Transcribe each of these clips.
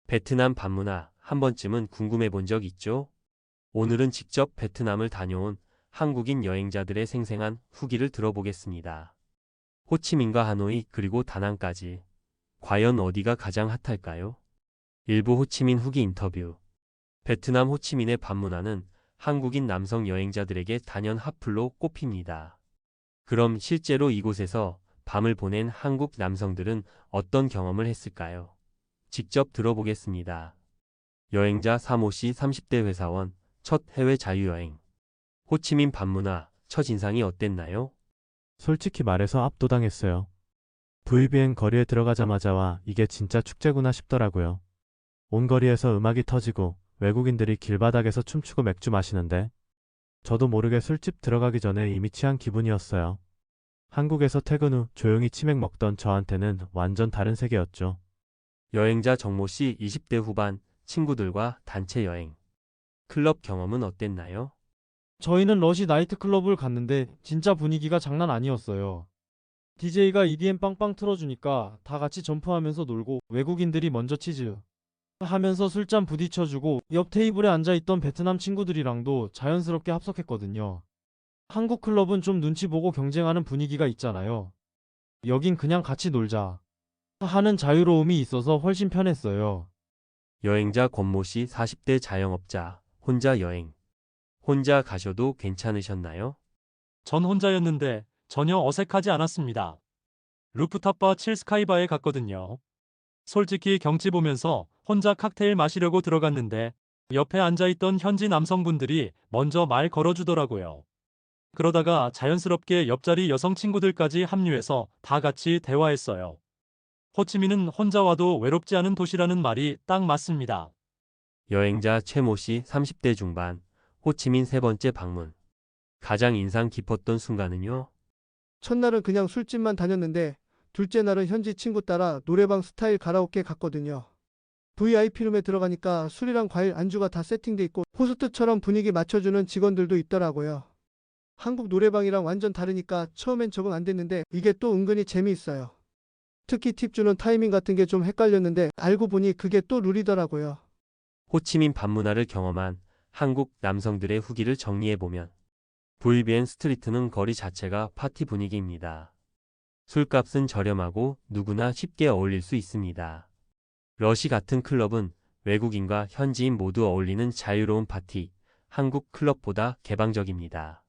베트남 밤문화 한 번쯤은 궁금해 본 적 있죠? 오늘은 직접 베트남을 다녀온 한국인 여행자들의 생생한 후기를 들어보겠습니다. 호치민과 하노이 그리고 다낭까지 과연 어디가 가장 핫할까요? 일부 호치민 후기 인터뷰. 베트남 호치민의 밤문화는 한국인 남성 여행자들에게 단연 핫플로 꼽힙니다. 그럼 실제로 이곳에서 밤을 보낸 한국 남성들은 어떤 경험을 했을까요? 직접 들어보겠습니다. 여행자 3호씨 30대 회사원, 첫 해외 자유여행. 호치민 밤문화, 첫인상이 어땠나요? 솔직히 말해서 압도당했어요. VBN 거리에 들어가자마자 이게 진짜 축제구나 싶더라고요. 온 거리에서 음악이 터지고 외국인들이 길바닥에서 춤추고 맥주 마시는데 저도 모르게 술집 들어가기 전에 이미 취한 기분이었어요. 한국에서 퇴근 후 조용히 치맥 먹던 저한테는 완전 다른 세계였죠. 여행자 정모씨 20대 후반, 친구들과 단체 여행. 클럽 경험은 어땠나요? 저희는 러시 나이트클럽을 갔는데 진짜 분위기가 장난 아니었어요. DJ가 EDM 빵빵 틀어주니까 다 같이 점프하면서 놀고 외국인들이 먼저 치즈 하면서 술잔 부딪혀주고 옆 테이블에 앉아있던 베트남 친구들이랑도 자연스럽게 합석했거든요. 한국 클럽은 좀 눈치 보고 경쟁하는 분위기가 있잖아요. 여긴 그냥 같이 놀자 하는 자유로움이 있어서 훨씬 편했어요. 여행자 권모씨 40대 자영업자, 혼자 여행. 혼자 가셔도 괜찮으셨나요? 전 혼자였는데 전혀 어색하지 않았습니다. 루프탑바 칠스카이바에 갔거든요. 솔직히 경치 보면서 혼자 칵테일 마시려고 들어갔는데 옆에 앉아있던 현지 남성분들이 먼저 말 걸어주더라고요. 그러다가 자연스럽게 옆자리 여성 친구들까지 합류해서 다 같이 대화했어요. 호치민은 혼자 와도 외롭지 않은 도시라는 말이 딱 맞습니다. 여행자 최모씨 30대 중반, 호치민 세 번째 방문. 가장 인상 깊었던 순간은요? 첫날은 그냥 술집만 다녔는데 둘째 날은 현지 친구 따라 노래방 스타일 가라오케 갔거든요. VIP룸에 들어가니까 술이랑 과일 안주가 다 세팅돼 있고 호스트처럼 분위기 맞춰주는 직원들도 있더라고요. 한국 노래방이랑 완전 다르니까 처음엔 적응 안 됐는데 이게 또 은근히 재미있어요. 특히 팁 주는 타이밍 같은 게 좀 헷갈렸는데 알고 보니 그게 또 룰이더라고요. 호치민 밤문화를 경험한 한국 남성들의 후기를 정리해보면 VBN 스트리트는 거리 자체가 파티 분위기입니다. 술값은 저렴하고 누구나 쉽게 어울릴 수 있습니다. 러시 같은 클럽은 외국인과 현지인 모두 어울리는 자유로운 파티, 한국 클럽보다 개방적입니다.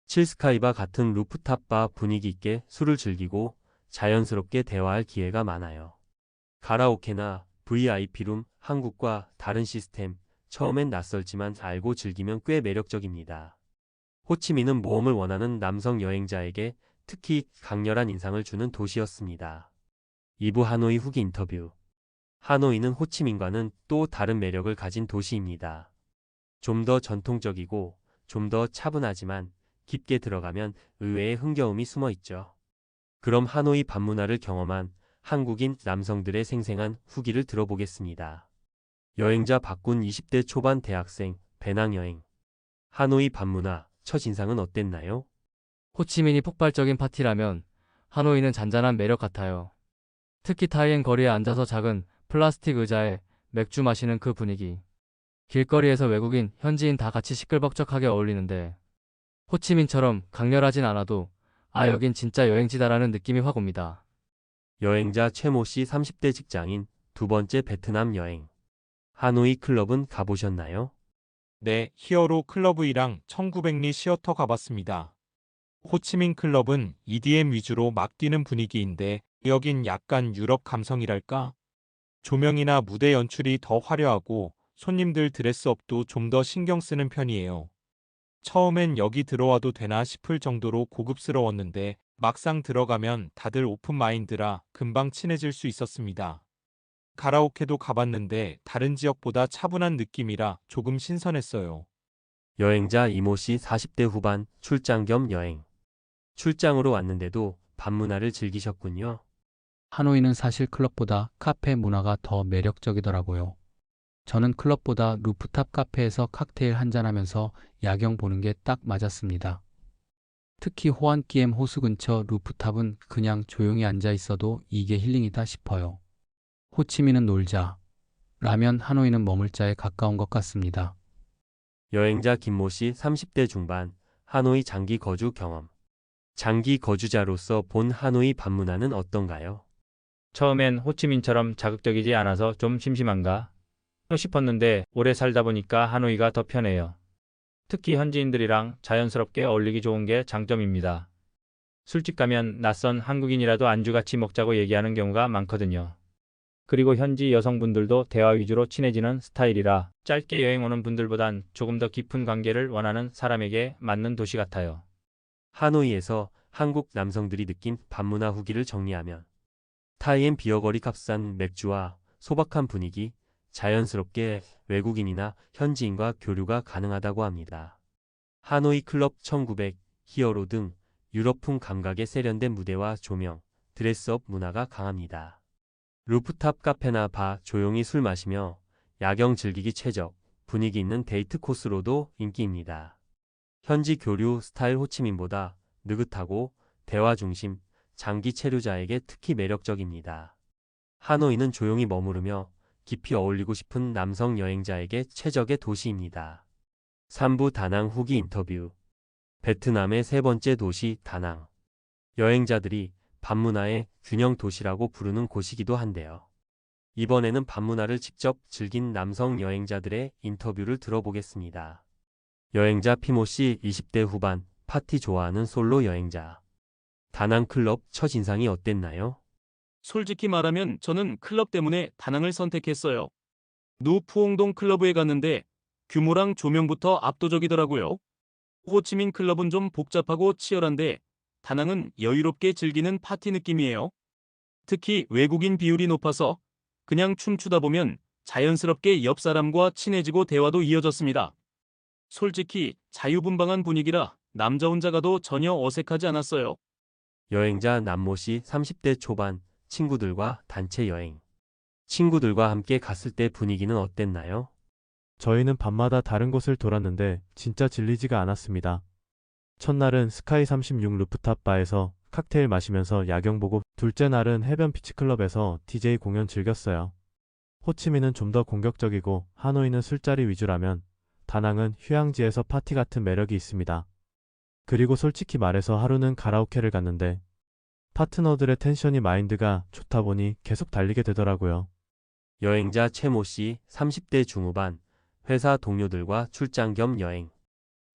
칠스카이바 같은 루프탑바 분위기 있게 술을 즐기고 자연스럽게 대화할 기회가 많아요. 가라오케나 VIP룸, 한국과 다른 시스템, 처음엔 낯설지만 알고 즐기면 꽤 매력적입니다. 호치민은 모험을 원하는 남성 여행자에게 특히 강렬한 인상을 주는 도시였습니다. 2부 하노이 후기 인터뷰. 하노이는 호치민과는 또 다른 매력을 가진 도시입니다. 좀 더 전통적이고 좀 더 차분하지만 깊게 들어가면 의외의 흥겨움이 숨어 있죠. 그럼 하노이 밤문화를 경험한 한국인 남성들의 생생한 후기를 들어보겠습니다. 여행자 박군 20대 초반 대학생, 배낭여행. 하노이 밤문화, 첫인상은 어땠나요? 호치민이 폭발적인 파티라면 하노이는 잔잔한 매력 같아요. 특히 타이엔 거리에 앉아서 작은 플라스틱 의자에 맥주 마시는 그 분위기. 길거리에서 외국인, 현지인 다 같이 시끌벅적하게 어울리는데 호치민처럼 강렬하진 않아도 여긴 진짜 여행지다라는 느낌이 확 옵니다. 여행자 최모씨 30대 직장인, 두 번째 베트남 여행. 하노이 클럽은 가보셨나요? 네, 히어로 클럽이랑 1900리 시어터 가봤습니다. 호치민 클럽은 EDM 위주로 막 뛰는 분위기인데 여긴 약간 유럽 감성이랄까? 조명이나 무대 연출이 더 화려하고 손님들 드레스업도 좀 더 신경 쓰는 편이에요. 처음엔 여기 들어와도 되나 싶을 정도로 고급스러웠는데 막상 들어가면 다들 오픈마인드라 금방 친해질 수 있었습니다. 가라오케도 가봤는데 다른 지역보다 차분한 느낌이라 조금 신선했어요. 여행자 이모씨 40대 후반, 출장 겸 여행. 출장으로 왔는데도 밤문화를 즐기셨군요. 하노이는 사실 클럽보다 카페 문화가 더 매력적이더라고요. 저는 클럽보다 루프탑 카페에서 칵테일 한잔하면서 야경 보는 게 딱 맞았습니다. 특히 호안키엠 호수 근처 루프탑은 그냥 조용히 앉아 있어도 이게 힐링이다 싶어요. 호치민은 놀자, 라면 하노이는 머물자에 가까운 것 같습니다. 여행자 김모 씨 30대 중반, 하노이 장기 거주 경험. 장기 거주자로서 본 하노이 방문화는 어떤가요? 처음엔 호치민처럼 자극적이지 않아서 좀 심심한가 싶었는데 오래 살다 보니까 하노이가 더 편해요. 특히 현지인들이랑 자연스럽게 어울리기 좋은 게 장점입니다. 술집 가면 낯선 한국인이라도 안주 같이 먹자고 얘기하는 경우가 많거든요. 그리고 현지 여성분들도 대화 위주로 친해지는 스타일이라 짧게 여행 오는 분들보단 조금 더 깊은 관계를 원하는 사람에게 맞는 도시 같아요. 하노이에서 한국 남성들이 느낀 방문화 후기를 정리하면 타이엔 비어거리 값싼 맥주와 소박한 분위기, 자연스럽게 외국인이나 현지인과 교류가 가능하다고 합니다. 하노이 클럽 1900, 히어로 등 유럽풍 감각의 세련된 무대와 조명, 드레스업 문화가 강합니다. 루프탑 카페나 바 조용히 술 마시며 야경 즐기기 최적, 분위기 있는 데이트 코스로도 인기입니다. 현지 교류 스타일 호치민보다 느긋하고 대화 중심, 장기 체류자에게 특히 매력적입니다. 하노이는 조용히 머무르며 깊이 어울리고 싶은 남성 여행자에게 최적의 도시입니다. 3부 다낭 후기 인터뷰. 베트남의 세 번째 도시 다낭. 여행자들이 반문화의 균형 도시라고 부르는 곳이기도 한데요. 이번에는 반문화를 직접 즐긴 남성 여행자들의 인터뷰를 들어보겠습니다. 여행자 피모 씨 20대 후반, 파티 좋아하는 솔로 여행자. 다낭 클럽 첫 인상이 어땠나요? 솔직히 말하면 저는 클럽 때문에 다낭을 선택했어요. 누푸옹동 클럽에 갔는데 규모랑 조명부터 압도적이더라고요. 호치민 클럽은 좀 복잡하고 치열한데 다낭은 여유롭게 즐기는 파티 느낌이에요. 특히 외국인 비율이 높아서 그냥 춤추다 보면 자연스럽게 옆 사람과 친해지고 대화도 이어졌습니다. 솔직히 자유분방한 분위기라 남자 혼자 가도 전혀 어색하지 않았어요. 여행자 남모 씨 30대 초반, 친구들과 단체 여행. 친구들과 함께 갔을 때 분위기는 어땠나요? 저희는 밤마다 다른 곳을 돌았는데 진짜 질리지가 않았습니다. 첫날은 스카이 36 루프탑 바에서 칵테일 마시면서 야경 보고 둘째 날은 해변 비치클럽에서 DJ 공연 즐겼어요. 호치민은 좀 더 공격적이고 하노이는 술자리 위주라면 다낭은 휴양지에서 파티 같은 매력이 있습니다. 그리고 솔직히 말해서 하루는 가라오케를 갔는데 파트너들의 텐션이 마인드가 좋다 보니 계속 달리게 되더라고요. 여행자 최모 씨 30대 중후반, 회사 동료들과 출장 겸 여행.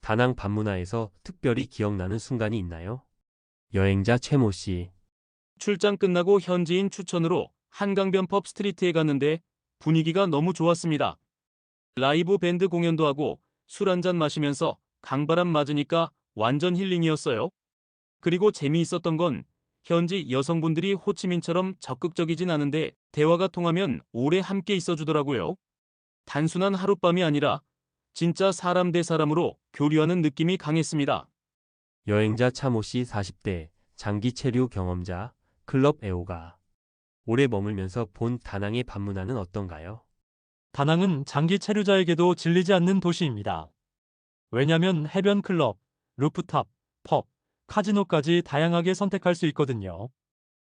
다낭 반문화에서 특별히 기억나는 순간이 있나요? 여행자 최모 씨. 출장 끝나고 현지인 추천으로 한강변 펍 스트리트에 갔는데 분위기가 너무 좋았습니다. 라이브 밴드 공연도 하고 술 한잔 마시면서 강바람 맞으니까 완전 힐링이었어요. 그리고 재미있었던 건 현지 여성분들이 호치민처럼 적극적이진 않은데 대화가 통하면 오래 함께 있어주더라고요. 단순한 하룻밤이 아니라 진짜 사람 대 사람으로 교류하는 느낌이 강했습니다. 여행자 차모 씨 40대, 장기 체류 경험자, 클럽 애호가. 오래 머물면서 본 다낭의 반문화는 어떤가요? 다낭은 장기 체류자에게도 질리지 않는 도시입니다. 왜냐면 해변 클럽, 루프탑, 펍, 카지노까지 다양하게 선택할 수 있거든요.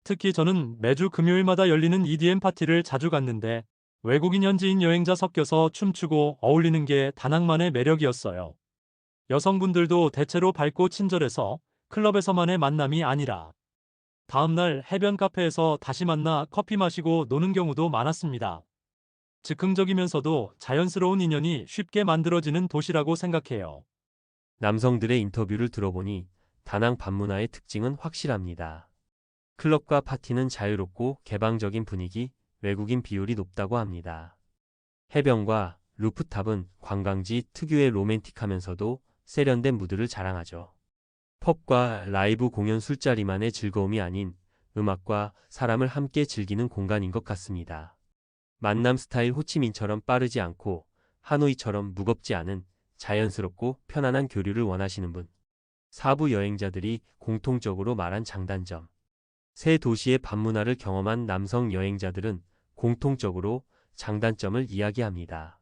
특히 저는 매주 금요일마다 열리는 EDM 파티를 자주 갔는데 외국인 현지인 여행자 섞여서 춤추고 어울리는 게 다낭만의 매력이었어요. 여성분들도 대체로 밝고 친절해서 클럽에서만의 만남이 아니라 다음날 해변 카페에서 다시 만나 커피 마시고 노는 경우도 많았습니다. 즉흥적이면서도 자연스러운 인연이 쉽게 만들어지는 도시라고 생각해요. 남성들의 인터뷰를 들어보니 다낭 반문화의 특징은 확실합니다. 클럽과 파티는 자유롭고 개방적인 분위기, 외국인 비율이 높다고 합니다. 해변과 루프탑은 관광지 특유의 로맨틱하면서도 세련된 무드를 자랑하죠. 펍과 라이브 공연 술자리만의 즐거움이 아닌 음악과 사람을 함께 즐기는 공간인 것 같습니다. 만남 스타일 호치민처럼 빠르지 않고 하노이처럼 무겁지 않은 자연스럽고 편안한 교류를 원하시는 분. 4부 여행자들이 공통적으로 말한 장단점. 새 도시의 반문화를 경험한 남성 여행자들은 공통적으로 장단점을 이야기합니다.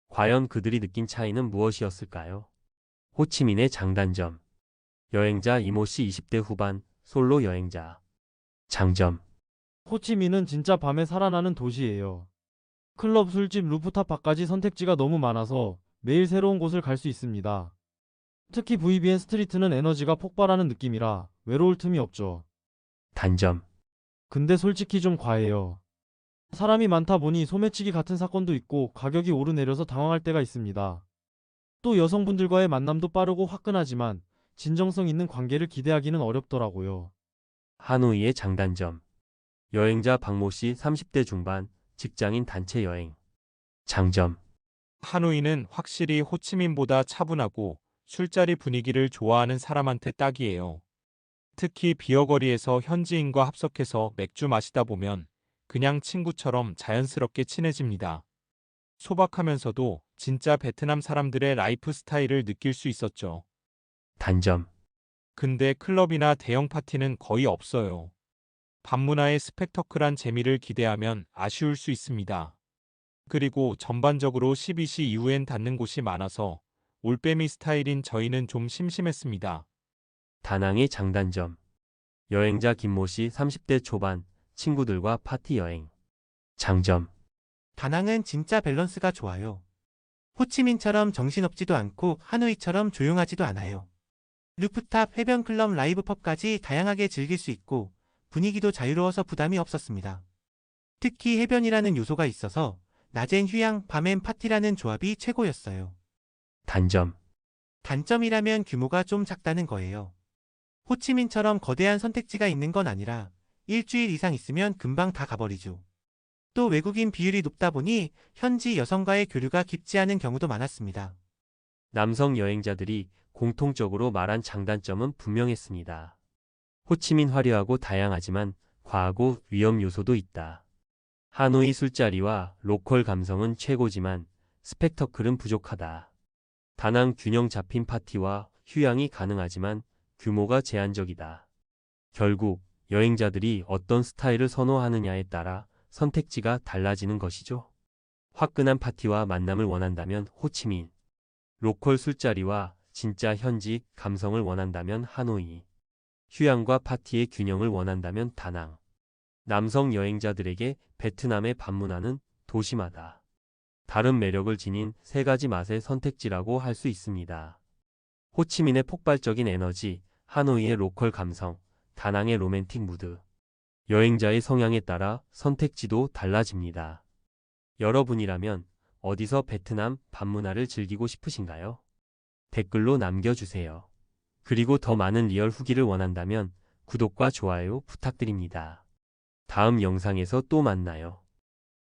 과연 그들이 느낀 차이는 무엇이었을까요? 호치민의 장단점. 여행자 이모 씨 20대 후반, 솔로 여행자. 장점. 호치민은 진짜 밤에 살아나는 도시예요. 클럽, 술집, 루프탑 밖까지 선택지가 너무 많아서 매일 새로운 곳을 갈 수 있습니다. 특히 VBN 스트리트는 에너지가 폭발하는 느낌이라 외로울 틈이 없죠. 단점. 근데 솔직히 좀 과해요. 사람이 많다 보니 소매치기 같은 사건도 있고 가격이 오르내려서 당황할 때가 있습니다. 또 여성분들과의 만남도 빠르고 화끈하지만 진정성 있는 관계를 기대하기는 어렵더라고요. 하노이의 장단점. 여행자 박모 씨 30대 중반, 직장인 단체 여행. 장점. 하노이는 확실히 호치민보다 차분하고 술자리 분위기를 좋아하는 사람한테 딱이에요. 특히 비어거리에서 현지인과 합석해서 맥주 마시다 보면 그냥 친구처럼 자연스럽게 친해집니다. 소박하면서도 진짜 베트남 사람들의 라이프 스타일을 느낄 수 있었죠. 단점. 근데 클럽이나 대형 파티는 거의 없어요. 밤문화의 스펙터클한 재미를 기대하면 아쉬울 수 있습니다. 그리고 전반적으로 12시 이후엔 닫는 곳이 많아서 올빼미 스타일인 저희는 좀 심심했습니다. 다낭의 장단점. 여행자 김모 씨 30대 초반, 친구들과 파티 여행. 장점. 다낭은 진짜 밸런스가 좋아요. 호치민처럼 정신없지도 않고 하노이처럼 조용하지도 않아요. 루프탑, 해변클럽, 라이브 펍까지 다양하게 즐길 수 있고 분위기도 자유로워서 부담이 없었습니다. 특히 해변이라는 요소가 있어서 낮엔 휴양, 밤엔 파티라는 조합이 최고였어요. 단점. 단점이라면 규모가 좀 작다는 거예요. 호치민처럼 거대한 선택지가 있는 건 아니라 일주일 이상 있으면 금방 다 가버리죠. 또 외국인 비율이 높다 보니 현지 여성과의 교류가 깊지 않은 경우도 많았습니다. 남성 여행자들이 공통적으로 말한 장단점은 분명했습니다. 호치민 화려하고 다양하지만 과하고 위험 요소도 있다. 하노이 술자리와 로컬 감성은 최고지만 스펙터클은 부족하다. 다낭 균형 잡힌 파티와 휴양이 가능하지만 규모가 제한적이다. 결국 여행자들이 어떤 스타일을 선호하느냐에 따라 선택지가 달라지는 것이죠. 화끈한 파티와 만남을 원한다면 호치민, 로컬 술자리와 진짜 현지 감성을 원한다면 하노이, 휴양과 파티의 균형을 원한다면 다낭. 남성 여행자들에게 베트남의 밤문화는 도시마다 다른 매력을 지닌 세 가지 맛의 선택지라고 할 수 있습니다. 호치민의 폭발적인 에너지, 하노이의 로컬 감성, 다낭의 로맨틱 무드. 여행자의 성향에 따라 선택지도 달라집니다. 여러분이라면 어디서 베트남 밤문화를 즐기고 싶으신가요? 댓글로 남겨주세요. 그리고 더 많은 리얼 후기를 원한다면 구독과 좋아요 부탁드립니다. 다음 영상에서 또 만나요.